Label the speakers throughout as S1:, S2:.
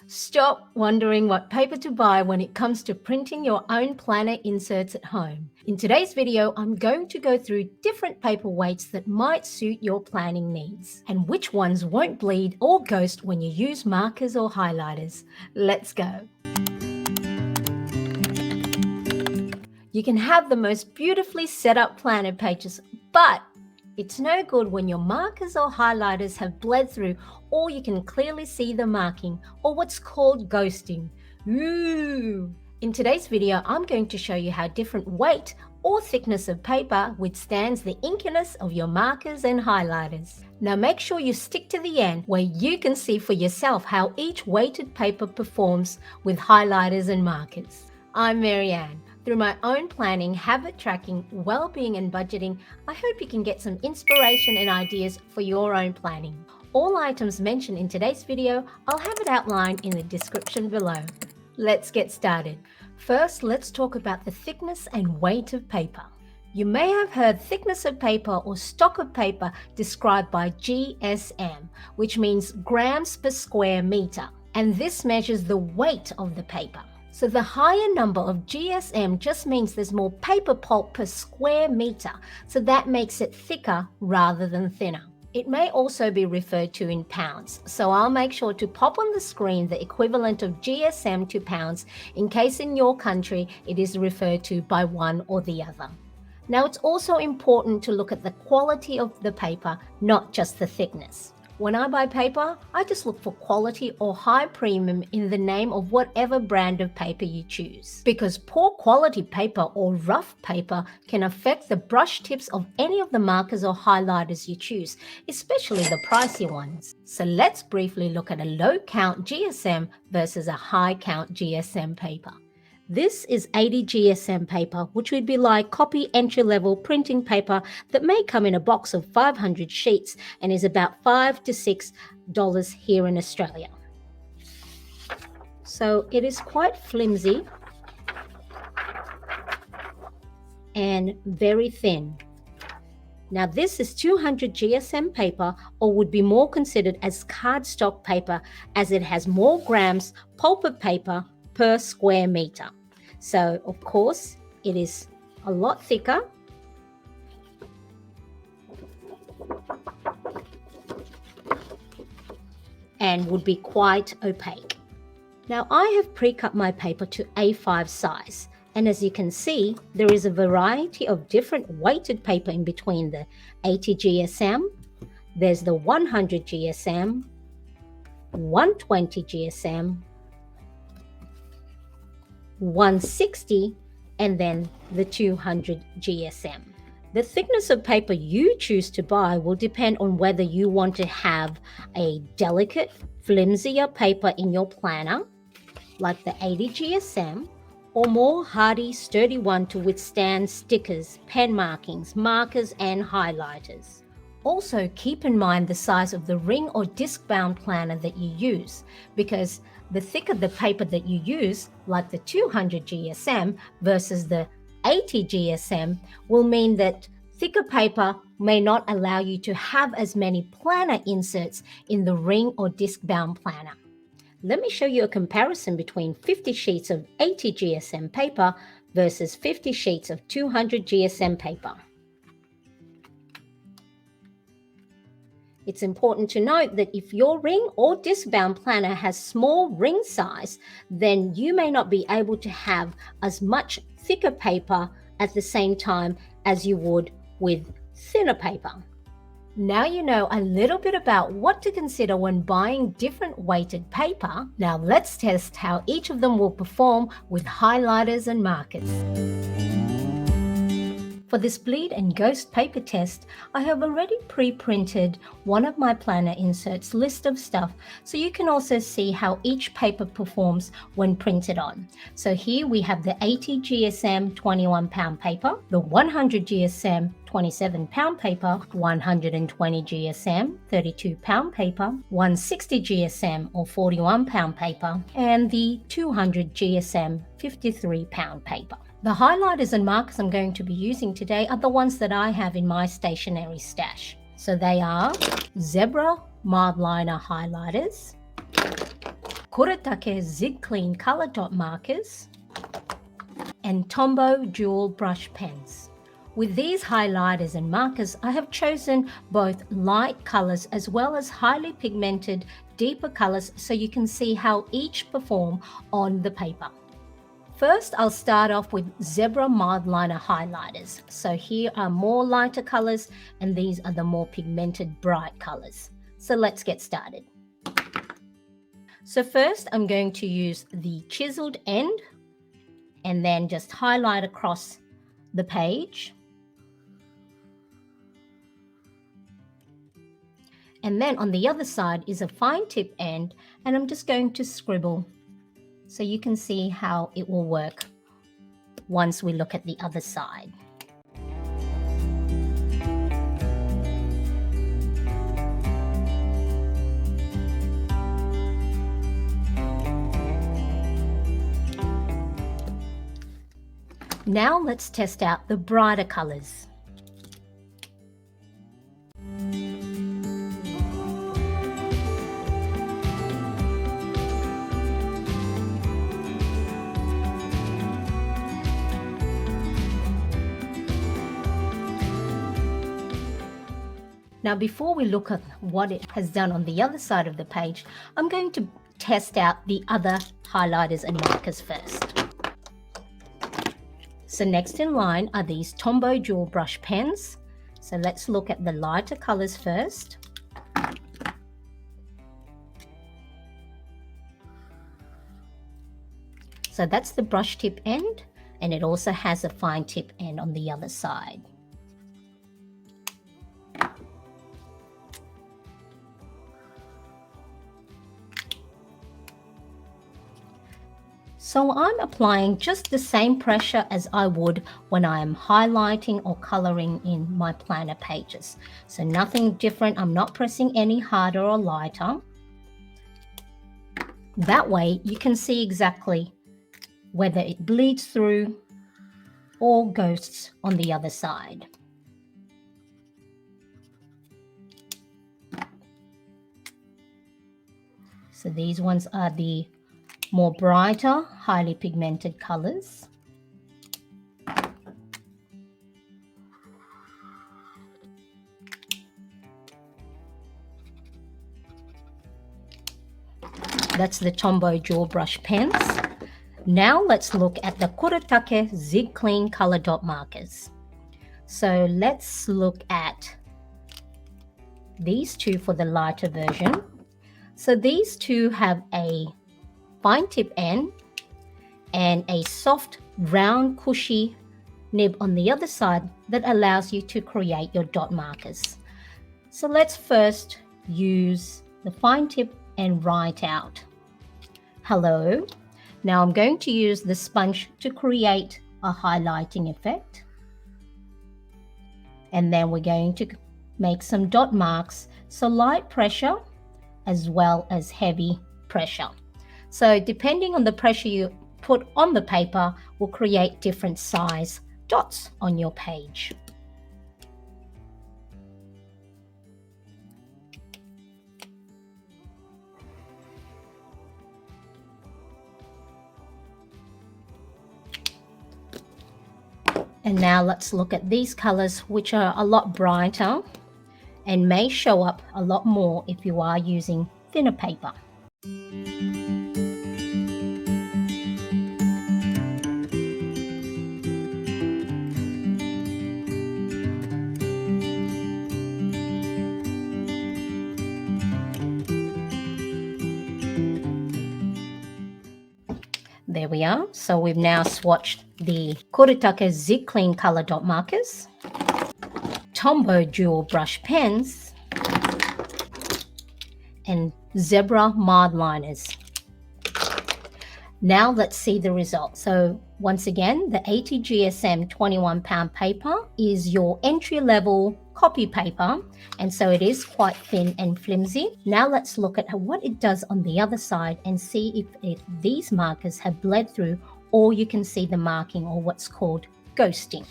S1: Stop wondering what paper to buy when it comes to printing your own planner inserts at home. In today's video, I'm going to go through different paper weights that might suit your planning needs and which ones won't bleed or ghost when you use markers or highlighters. Let's go. You can have the most beautifully set up planner pages, but it's no good when your markers or highlighters have bled through or you can clearly see the marking or what's called ghosting. Ooh! In today's video, I'm going to show you how different weight or thickness of paper withstands the inkiness of your markers and highlighters. Now make sure you stick to the end where you can see for yourself how each weighted paper performs with highlighters and markers. I'm Marianne. Through my own planning, habit tracking, well-being and budgeting, I hope you can get some inspiration and ideas for your own planning. All items mentioned in today's video, I'll have it outlined in the description below. Let's get started. First, let's talk about the thickness and weight of paper. You may have heard thickness of paper or stock of paper described by GSM, which means grams per square meter, and this measures the weight of the paper. So the higher number of GSM just means there's more paper pulp per square meter, so that makes it thicker rather than thinner. It may also be referred to in pounds, so I'll make sure to pop on the screen the equivalent of GSM to pounds in case in your country it is referred to by one or the other. Now it's also important to look at the quality of the paper, not just the thickness. When I buy paper, I just look for quality or high premium in the name of whatever brand of paper you choose. Because poor quality paper or rough paper can affect the brush tips of any of the markers or highlighters you choose, especially the pricey ones. So let's briefly look at a low count GSM versus a high count GSM paper. This is 80 GSM paper, which would be like copy entry-level printing paper that may come in a box of 500 sheets and is about $5 to $6 here in Australia. So it is quite flimsy and very thin. Now this is 200 GSM paper, or would be more considered as cardstock paper, as it has more grams pulp of paper per square meter. So of course it is a lot thicker and would be quite opaque. Now I have pre-cut my paper to A5 size, and as you can see there is a variety of different weighted paper in between the 80 GSM, there's the 100 GSM, 120 GSM, 160, and then the 200 GSM. The thickness of paper you choose to buy will depend on whether you want to have a delicate, flimsier paper in your planner, like the 80 GSM, or more hardy, sturdy one to withstand stickers, pen markings, markers, and highlighters. Also, keep in mind the size of the ring or disc-bound planner that you use, because the thicker the paper that you use, like the 200 GSM versus the 80 GSM, will mean that thicker paper may not allow you to have as many planner inserts in the ring or disc-bound planner. Let me show you a comparison between 50 sheets of 80 GSM paper versus 50 sheets of 200 GSM paper. It's important to note that if your ring or disc-bound planner has small ring size, then you may not be able to have as much thicker paper at the same time as you would with thinner paper. Now you know a little bit about what to consider when buying different weighted paper. Now let's test how each of them will perform with highlighters and markers. For this bleed and ghost paper test, I have already pre-printed one of my planner inserts list of stuff, so you can also see how each paper performs when printed on. So here we have the 80 GSM 21 pound paper, the 100 GSM 27 pound paper, 120 GSM 32 pound paper, 160 GSM or 41 pound paper, and the 200 GSM 53 pound paper. The highlighters and markers I'm going to be using today are the ones that I have in my stationery stash. So they are Zebra Mild Liner highlighters, Kuretake Zig Clean Color Dot Markers, and Tombow Dual Brush Pens. With these highlighters and markers, I have chosen both light colors as well as highly pigmented, deeper colors so you can see how each perform on the paper. First, I'll start off with Zebra Mild Liner highlighters. So here are more lighter colors and these are the more pigmented, bright colors. So let's get started. So first, I'm going to use the chiseled end and then just highlight across the page. And then on the other side is a fine tip end, and I'm just going to scribble so you can see how it will work once we look at the other side. Now let's test out the brighter colors. Now, before we look at what it has done on the other side of the page, I'm going to test out the other highlighters and markers first. So next in line are these Tombow Dual Brush Pens. So let's look at the lighter colors first. So that's the brush tip end, and it also has a fine tip end on the other side. So I'm applying just the same pressure as I would when I am highlighting or coloring in my planner pages. So nothing different. I'm not pressing any harder or lighter. That way you can see exactly whether it bleeds through or goes on the other side. So these ones are the more brighter, highly pigmented colors. That's the Tombow Dual Brush Pens. Now let's look at the Kuretake Zig Clean Color Dot Markers. So let's look at these two for the lighter version. So these two have a fine tip end and a soft, round, cushy nib on the other side that allows you to create your dot markers. So let's first use the fine tip and write out hello. Now I'm going to use the sponge to create a highlighting effect. And then we're going to make some dot marks, so light pressure as well as heavy pressure. So depending on the pressure you put on the paper will create different size dots on your page. And now let's look at these colors, which are a lot brighter and may show up a lot more if you are using thinner paper. There we are. So we've now swatched the Kuretake Zig Clean Color Dot Markers, Tombow Dual Brush Pens, and Zebra Mild Liners. Now let's see the results. So once again, the 80 GSM 21 pound paper is your entry-level copy paper, and so it is quite thin and flimsy. Now let's look at what it does on the other side and see if these markers have bled through, or you can see the marking, or what's called ghosting.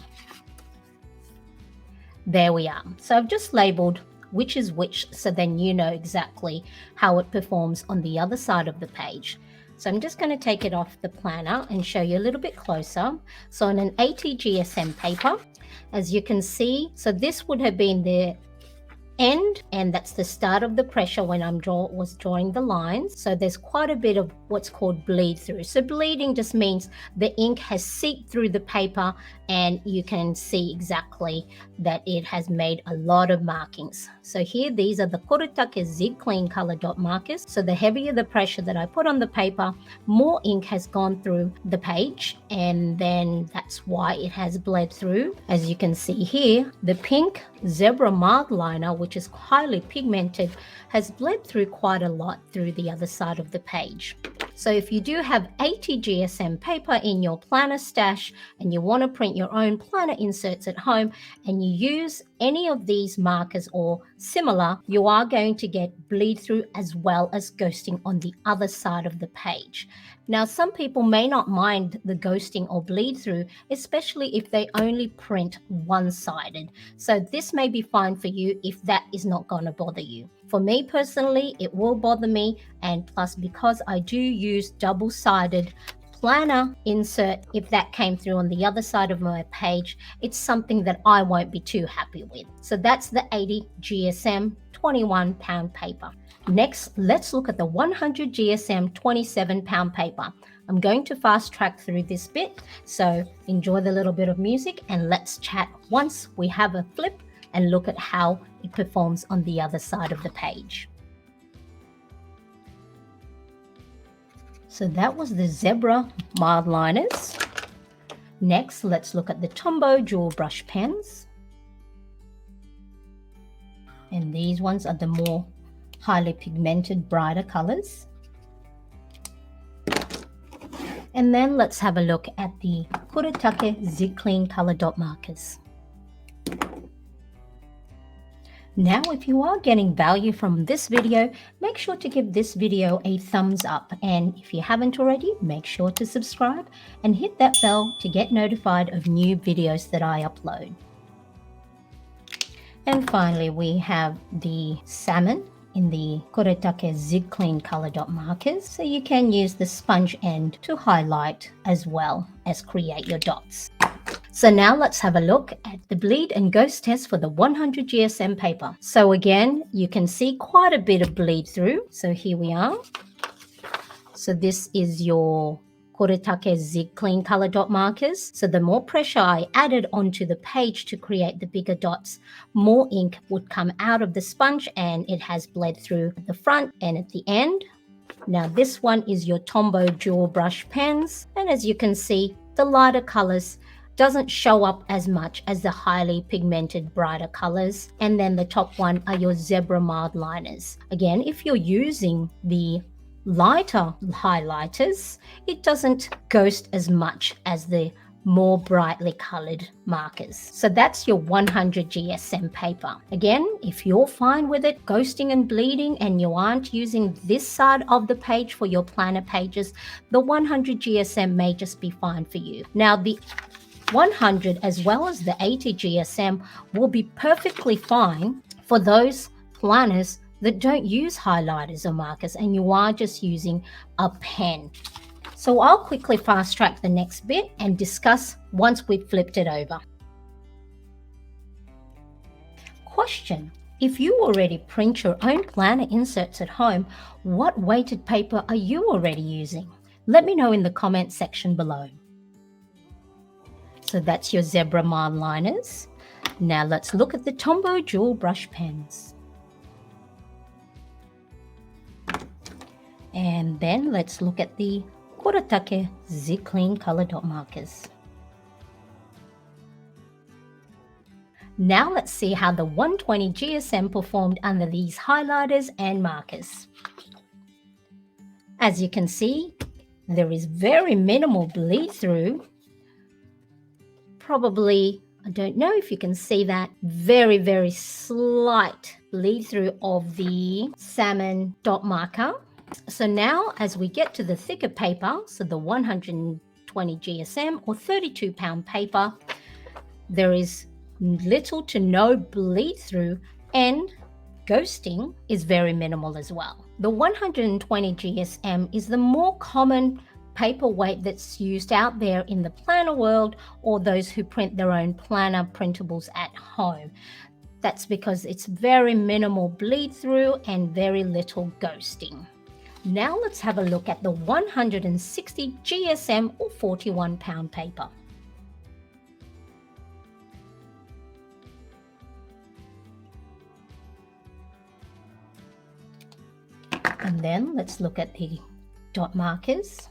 S1: There we are. So I've just labeled which is which, so then you know exactly how it performs on the other side of the page. So I'm just going to take it off the planner and show you a little bit closer. So on an 80 GSM paper, as you can see, so this would have been the end, and that's the start of the pressure when I was drawing the lines. So there's quite a bit of what's called bleed through. So bleeding just means the ink has seeped through the paper, and you can see exactly that it has made a lot of markings. So here, these are the Kuretake Zig Clean color dot markers. So the heavier the pressure that I put on the paper, more ink has gone through the page, and then that's why it has bled through. As you can see here, the pink zebra mark liner, which is highly pigmented, has bled through quite a lot through the other side of the page. So if you do have 80 GSM paper in your planner stash and you want to print your own planner inserts at home and you use any of these markers or similar, you are going to get bleed through as well as ghosting on the other side of the page. Now, some people may not mind the ghosting or bleed through, especially if they only print one-sided. So this may be fine for you if that is not going to bother you. For me personally, it will bother me, and plus because I do use double-sided planner insert, if that came through on the other side of my page, it's something that I won't be too happy with. So that's the 80 GSM 21-pound paper. Next, let's look at the 100 GSM 27-pound paper. I'm going to fast track through this bit, so enjoy the little bit of music and let's chat once we have a flip and look at how it performs on the other side of the page. So that was the zebra mild liners. Next, let's look at the Tombow dual brush pens. And these ones are the more highly pigmented, brighter colors. And then let's have a look at the Kuretake Zig Clean color dot markers. Now, if you are getting value from this video, make sure to give this video a thumbs up. And if you haven't already, make sure to subscribe and hit that bell to get notified of new videos that I upload. And finally, we have the salmon in the Kuretake Zig Clean color dot markers. So you can use the sponge end to highlight as well as create your dots. So now let's have a look at the bleed and ghost test for the 100 GSM paper. So again, you can see quite a bit of bleed through. So here we are. So this is your Kuretake Zig Clean color dot markers. So the more pressure I added onto the page to create the bigger dots, more ink would come out of the sponge, and it has bled through at the front and at the end. Now this one is your Tombow dual brush pens. And as you can see, the lighter colors doesn't show up as much as the highly pigmented brighter colors. And then the top one are your zebra mild liners. Again, if you're using the lighter highlighters, it doesn't ghost as much as the more brightly colored markers. So that's your 100 GSM paper. Again, if you're fine with it ghosting and bleeding and you aren't using this side of the page for your planner pages, the 100 GSM may just be fine for you. Now the 100 as well as the 80 GSM will be perfectly fine for those planners that don't use highlighters or markers and you are just using a pen. So I'll quickly fast track the next bit and discuss once we've flipped it over. Question: if you already print your own planner inserts at home, what weighted paper are you already using? Let me know in the comment section below. So that's your zebra mild liners. Now let's look at the Tombow dual brush pens. And then let's look at the Kuretake Zig Clean color dot markers. Now let's see how the 120 GSM performed under these highlighters and markers. As you can see, there is very minimal bleed through. Probably, I don't know if you can see that, very, very slight bleed through of the salmon dot marker. So now as we get to the thicker paper, so the 120 GSM or 32-pound paper, there is little to no bleed through, and ghosting is very minimal as well. The 120 GSM is the more common paperweight that's used out there in the planner world, or those who print their own planner printables at home. That's because it's very minimal bleed through and very little ghosting. Now let's have a look at the 160 GSM or 41-pound paper. And then let's look at the dot markers.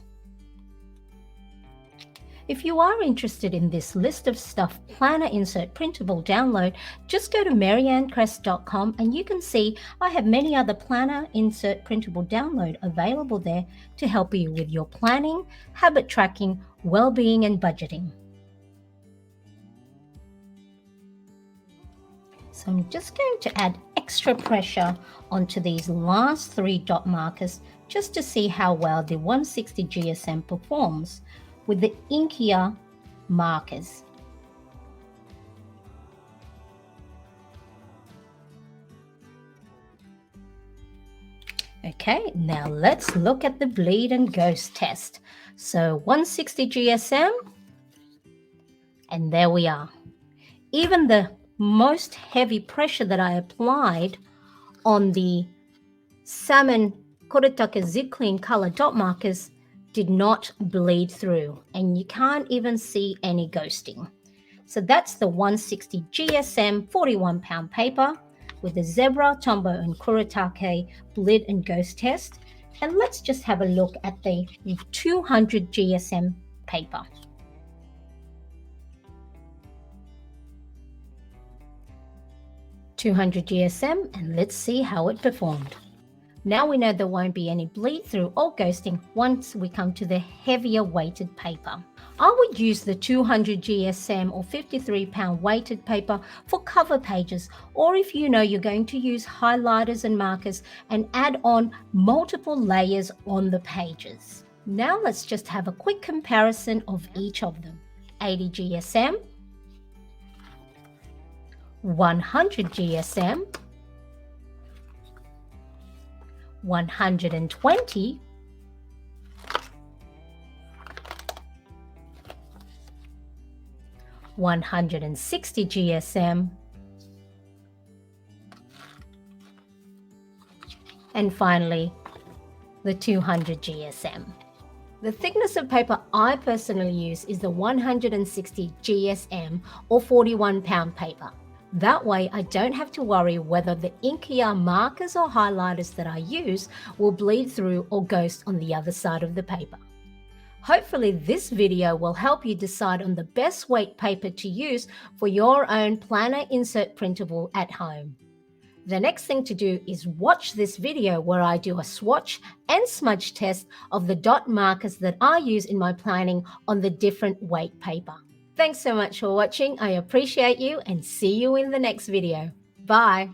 S1: If you are interested in this list of stuff planner insert printable download, just go to marianecresp.com and you can see I have many other planner insert printable download available there to help you with your planning, habit tracking, well-being and budgeting. So I'm just going to add extra pressure onto these last 3 dot markers just to see how well the 160 GSM performs with the inkier markers. Okay, now let's look at the bleed and ghost test. So 160 GSM, and there we are. Even the most heavy pressure that I applied on the salmon Kuretake zip clean color dot markers did not bleed through, and you can't even see any ghosting. So that's the 160 GSM 41-pound paper with the zebra, tombow and Kuretake bleed and ghost test. And let's just have a look at the 200 GSM paper. $200 GSM, and let's see how it performed. Now we know there won't be any bleed through or ghosting once we come to the heavier weighted paper. I would use the 200 GSM or 53-pound weighted paper for cover pages, or if you know you're going to use highlighters and markers and add on multiple layers on the pages. Now let's just have a quick comparison of each of them. 80 GSM, 100 GSM, 120, 160 GSM, and finally the 200 GSM. The thickness of paper I personally use is the 160 GSM or 41-pound paper. That way I don't have to worry whether the inkier markers or highlighters that I use will bleed through or ghost on the other side of the paper. Hopefully this video will help you decide on the best weight paper to use for your own planner insert printable at home. The next thing to do is watch this video where I do a swatch and smudge test of the dot markers that I use in my planning on the different weight paper. Thanks so much for watching. I appreciate you and see you in the next video. Bye.